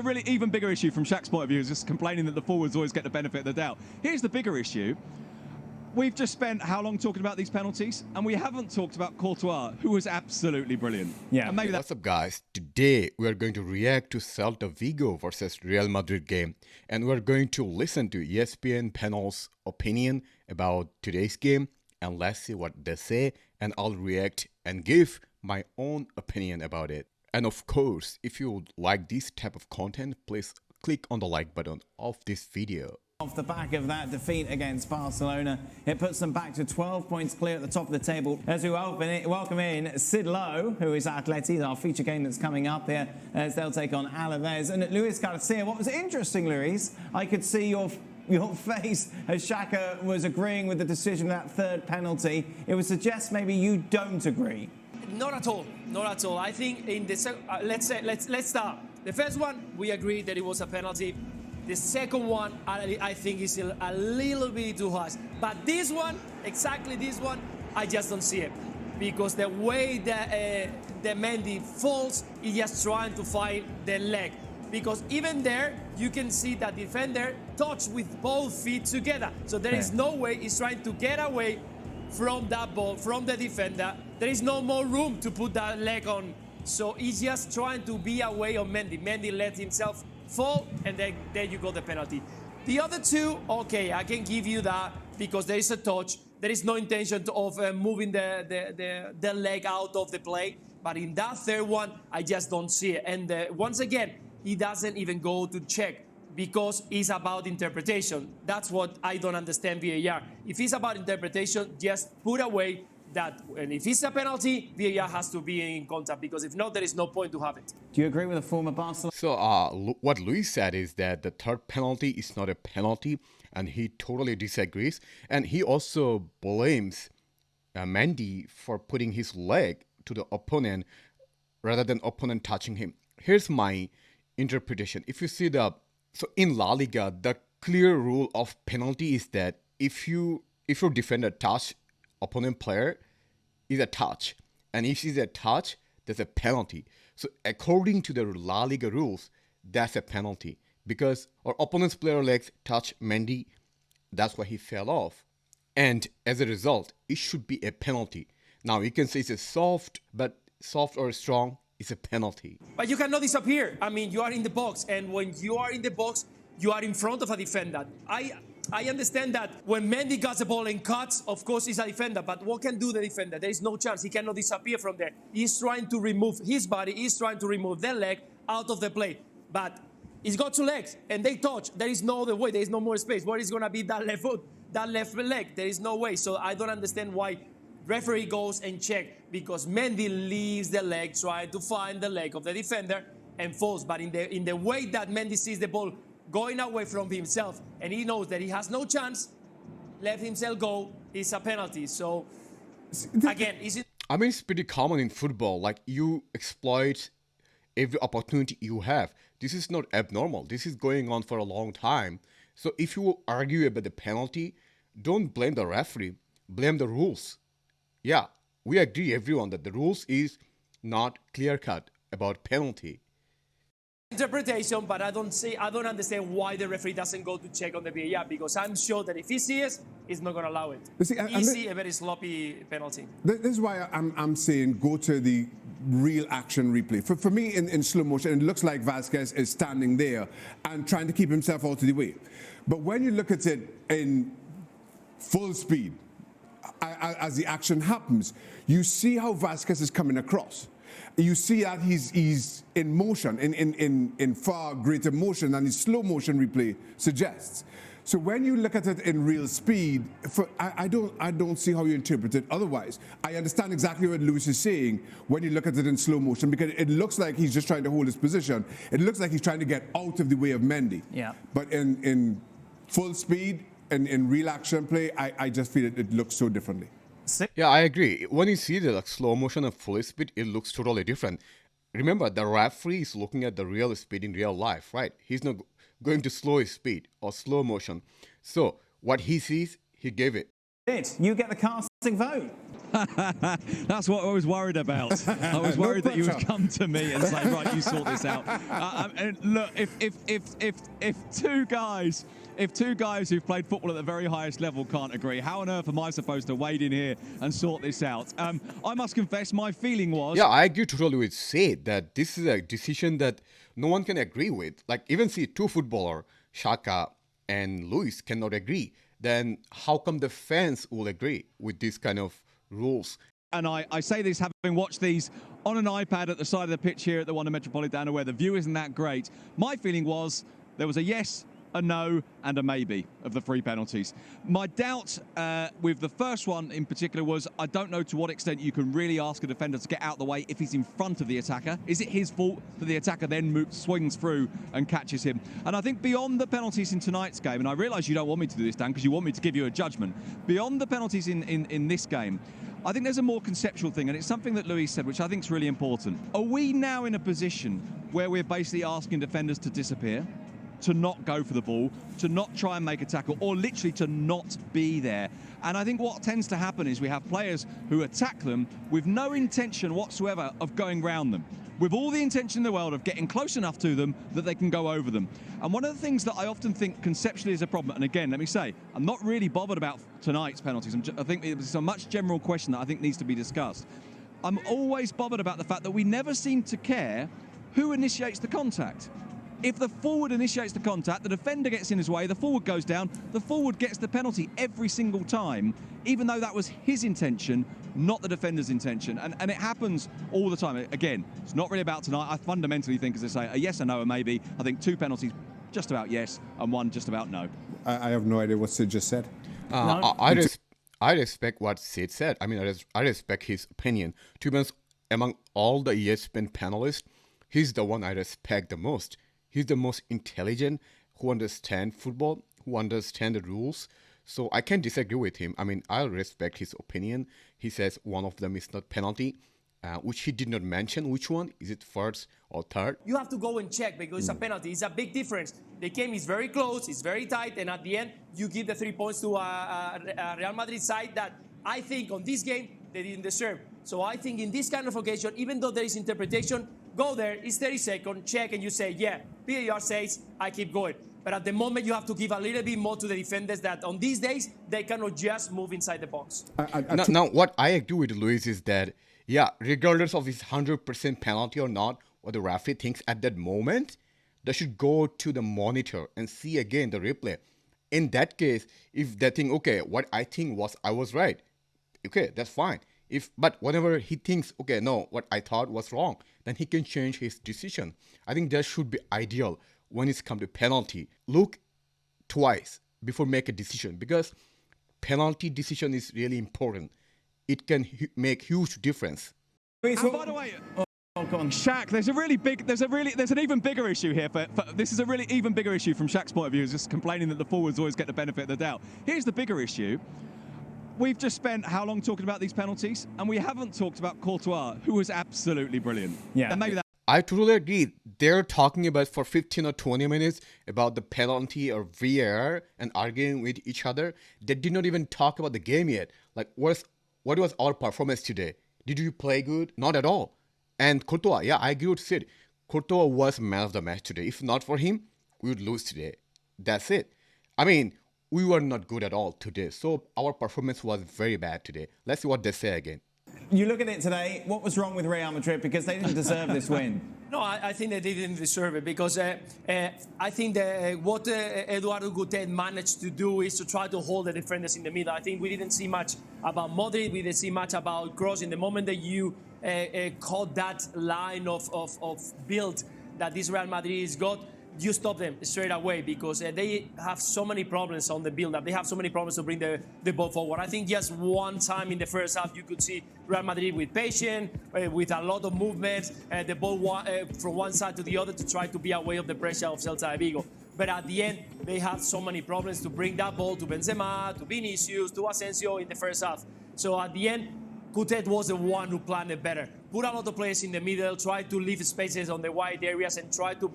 really even bigger issue from Shaq's point of view is just complaining that the forwards always get the benefit of the doubt. Here's the bigger issue. We've just spent how long talking about these penalties, and we haven't talked about Courtois, who was absolutely brilliant. Yeah. And maybe What's up, guys? Today we are going to react to Celta Vigo versus Real Madrid game, and we're going to listen to ESPN panel's opinion about today's game, and let's see what they say, and I'll react and give my own opinion about it. And of course, if you like this type of content, please click on the like button of this video. Off the back of that defeat against Barcelona, it puts them back to 12 points clear at the top of the table. As we welcome in Sid Lowe, who is Atleti, our feature game that's coming up here, as they'll take on Alaves. And Luis Garcia, what was interesting, Luis, I could see your face as Xhaka was agreeing with the decision of that third penalty. It would suggest maybe you don't agree. Not at all. Not at all. I think in the let's start. The first one, we agree that it was a penalty. The second one, I think is a little bit too harsh. But this one, exactly this one, I just don't see it. Because the way that the Mendy falls, he's just trying to find the leg. Because even there, you can see that defender touched with both feet together. So there is no way he's trying to get away from that ball, from the defender. There is no more room to put that leg on. So he's just trying to be away of Mendy. Mendy let himself fall, and then there you go, the penalty. The other two, okay, I can give you that because there is a touch. There is no intention of moving the leg out of the play. But in that third one, I just don't see it. And once again, he doesn't even go to check because it's about interpretation. That's what I don't understand VAR. If it's about interpretation, just put away that. And if it's a penalty, VAR has to be in contact because if not, there is no point to have it. Do you agree with the former Barcelona? So what Luis said is that the third penalty is not a penalty, and he totally disagrees. And he also blames Mendy for putting his leg to the opponent rather than opponent touching him. Here's my interpretation. If you see so in LaLiga, the clear rule of penalty is that if your defender touch opponent player, is a touch, and if it's a touch, there's a penalty. So according to the La Liga rules, that's a penalty because our opponent's player legs touch Mendy, that's why he fell off, and as a result, it should be a penalty. Now you can say it's a soft or strong, it's a penalty. But you cannot disappear. I mean, you are in the box, and when you are in the box, you are in front of a defender. I understand that when Mendy gets the ball and cuts, of course he's a defender, but what can do the defender? There is no chance. He cannot disappear from there. He's trying to remove his body. He's trying to remove their leg out of the play. But he's got two legs, and they touch. There is no other way. There is no more space. Where is going to be that left foot, that left leg? There is no way. So I don't understand why referee goes and check, because Mendy leaves the leg, trying to find the leg of the defender, and falls. But in the way that Mendy sees the ball going away from himself, and he knows that he has no chance, let himself go, it's a penalty. So, again, is it... I mean, it's pretty common in football. Like, you exploit every opportunity you have. This is not abnormal. This is going on for a long time. So if you argue about the penalty, don't blame the referee. Blame the rules. Yeah, we agree, everyone, that the rules is not clear-cut about penalty. Interpretation, but I don't understand why the referee doesn't go to check on the VAR, because I'm sure that if he sees, he's not going to allow it. A very sloppy penalty. This is why I'm saying go to the real action replay. For me, in slow motion, it looks like Vasquez is standing there and trying to keep himself out of the way. But when you look at it in full speed, as the action happens, you see how Vasquez is coming across. You see that he's in motion, in far greater motion than the slow motion replay suggests. So when you look at it in real speed, I don't see how you interpret it otherwise. I understand exactly what Luis is saying when you look at it in slow motion, because it looks like he's just trying to hold his position. It looks like he's trying to get out of the way of Mendy. Yeah. But in full speed and in real action play, I just feel it looks so differently. Yeah, I agree. When you see the slow motion and full speed, it looks totally different. Remember, the referee is looking at the real speed in real life, right? He's not going to slow his speed or slow motion. So what he sees, he gave it. You get the casting vote. That's what I was worried about. I was worried that you would pressure. come to me and say, right, you sort this out. And look, if two guys who've played football at the very highest level can't agree, how on earth am I supposed to wade in here and sort this out? I must confess, my feeling was... Yeah, I agree totally with Sid that this is a decision that no one can agree with. Like, even see two footballers, Xhaka and Luis, cannot agree. Then how come the fans will agree with this kind of rules? And I say this having watched these on an iPad at the side of the pitch here at the Wanda Metropolitano, where the view isn't that great. My feeling was there was a yes, a no, and a maybe of the 3 penalties. My doubt with the first one in particular was I don't know to what extent you can really ask a defender to get out of the way if he's in front of the attacker. Is it his fault that the attacker then swings through and catches him? And I think beyond the penalties in tonight's game, and I realise you don't want me to do this, Dan, because you want me to give you a judgment. Beyond the penalties in this game, I think there's a more conceptual thing, and it's something that Luis said, which I think is really important. Are we now in a position where we're basically asking defenders to disappear, to not go for the ball, to not try and make a tackle, or literally to not be there? And I think what tends to happen is we have players who attack them with no intention whatsoever of going round them, with all the intention in the world of getting close enough to them that they can go over them. And one of the things that I often think conceptually is a problem, and again, let me say, I'm not really bothered about tonight's penalties. I think it's a much general question that I think needs to be discussed. I'm always bothered about the fact that we never seem to care who initiates the contact. If the forward initiates the contact, the defender gets in his way, the forward goes down, the forward gets the penalty every single time, even though that was his intention, not the defender's intention. And it happens all the time. Again, it's not really about tonight. I fundamentally think, as I say, a yes or no, or maybe. I think 2 penalties, just about yes, and 1 just about no. I have no idea what Sid just said. I respect what Sid said. I mean, I respect his opinion. To be honest, among all the ESPN panelists, he's the one I respect the most. He's the most intelligent, who understands football, who understands the rules. So I can't disagree with him. I mean, I'll respect his opinion. He says one of them is not penalty, which he did not mention. Which one? Is it first or third? You have to go and check because it's a penalty. It's a big difference. The game is very close, it's very tight, and at the end, you give the 3 points to a Real Madrid side that I think on this game, they didn't deserve. So I think in this kind of occasion, even though there is interpretation, go there, it's 30 seconds, check, and you say, yeah, PAR says, I keep going. But at the moment, you have to give a little bit more to the defenders that on these days, they cannot just move inside the box. Now, what I agree with Luis is that, yeah, regardless of his 100% penalty or not, what the referee thinks at that moment, they should go to the monitor and see again the replay. In that case, if they think, okay, what I think was I was right, okay, that's fine. But whenever he thinks, okay, no, what I thought was wrong, then he can change his decision. I think that should be ideal when it's come to penalty. Look twice before make a decision, because penalty decision is really important. It can make huge difference. And by the way, Go on. Shaq, there's an even bigger issue here. This is a really even bigger issue from Shaq's point of view. He's just complaining that the forwards always get the benefit of the doubt. Here's the bigger issue. We've just spent how long talking about these penalties, and we haven't talked about Courtois, who was absolutely brilliant. Yeah. And maybe that. I totally agree. They're talking about for 15 or 20 minutes about the penalty or VAR and arguing with each other. They did not even talk about the game yet. Like, what was our performance today? Did we play good? Not at all. And Courtois, yeah, I agree with Sid. Courtois was man of the match today. If not for him, we would lose today. That's it. I mean, we were not good at all today. So our performance was very bad today. Let's see what they say again. You look at it today, what was wrong with Real Madrid? Because they didn't deserve this win. No, I think they didn't deserve it because I think that what Eduardo Gutet managed to do is to try to hold the defenders in the middle. I think we didn't see much about Modric. We didn't see much about Kroos. In the moment that you caught that line of build that this Real Madrid has got, you stop them straight away because they have so many problems on the build-up. They have so many problems to bring the ball forward. I think just one time in the first half, you could see Real Madrid with patience, with a lot of movement, the ball from one side to the other to try to be away of the pressure of Celta Vigo. But at the end, they had so many problems to bring that ball to Benzema, to Vinicius, to Asensio in the first half. So at the end, Gutet was the one who planned it better. Put a lot of players in the middle, try to leave spaces on the wide areas and try to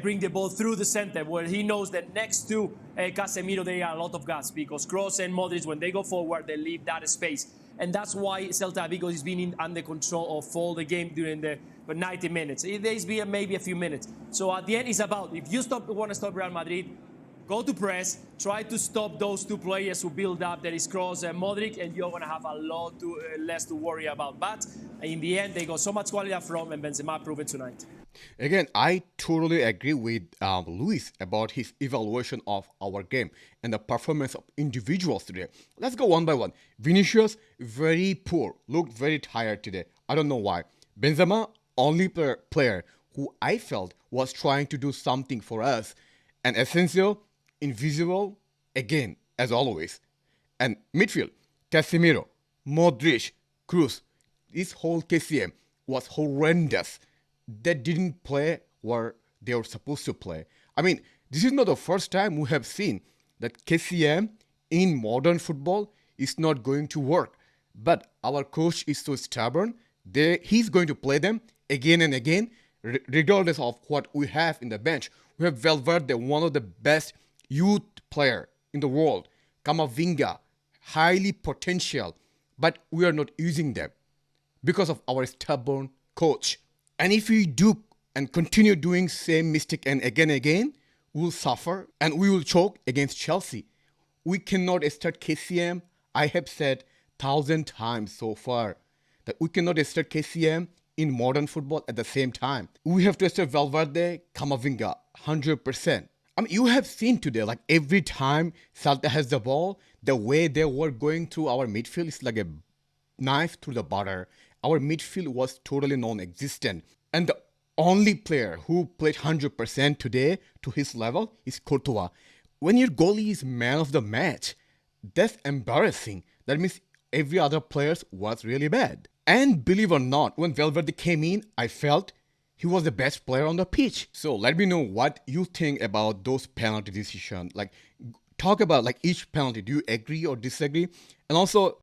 bring the ball through the center where he knows that next to Casemiro there are a lot of gaps because Kroos and Modric, when they go forward, they leave that space. and that's why Celta Vigo is being under control of all the game during the 90 minutes. There's been maybe a few minutes. So at the end, it's about, if you want to stop Real Madrid, go to press, try to stop those two players who build up, that is Kroos and Modric, and you're going to have a lot less to worry about. But in the end, they got so much quality up front, and Benzema proved it tonight. Again, I totally agree with Luis about his evaluation of our game and the performance of individuals today. Let's go one by one. Vinicius, very poor, looked very tired today. I don't know why. Benzema, only player who I felt was trying to do something for us. And Asensio, invisible, again, as always. And midfield, Casemiro, Modric, Kroos. This whole KCM was horrendous. They didn't play where they were supposed to play. I mean, this is not the first time we have seen that KCM in modern football is not going to work. But our coach is so stubborn, he's going to play them again and again, regardless of what we have in the bench. We have Valverde, one of the best youth player in the world. Camavinga, highly potential, but we are not using them because of our stubborn coach. And if we do and continue doing same mistake and again, we'll suffer and we will choke against Chelsea. We cannot start KCM. I have said 1,000 times so far that we cannot start KCM in modern football at the same time. We have to start Valverde, Camavinga, 100%. I mean, you have seen today, like every time Celta has the ball, the way they were going through our midfield is like a knife through the butter. Our midfield was totally non-existent. And the only player who played 100% today to his level is Courtois. When your goalie is man of the match, that's embarrassing. That means every other player was really bad. And believe it or not, when Valverde came in, I felt he was the best player on the pitch. So let me know what you think about those penalty decisions. Like, talk about like each penalty. Do you agree or disagree? And also,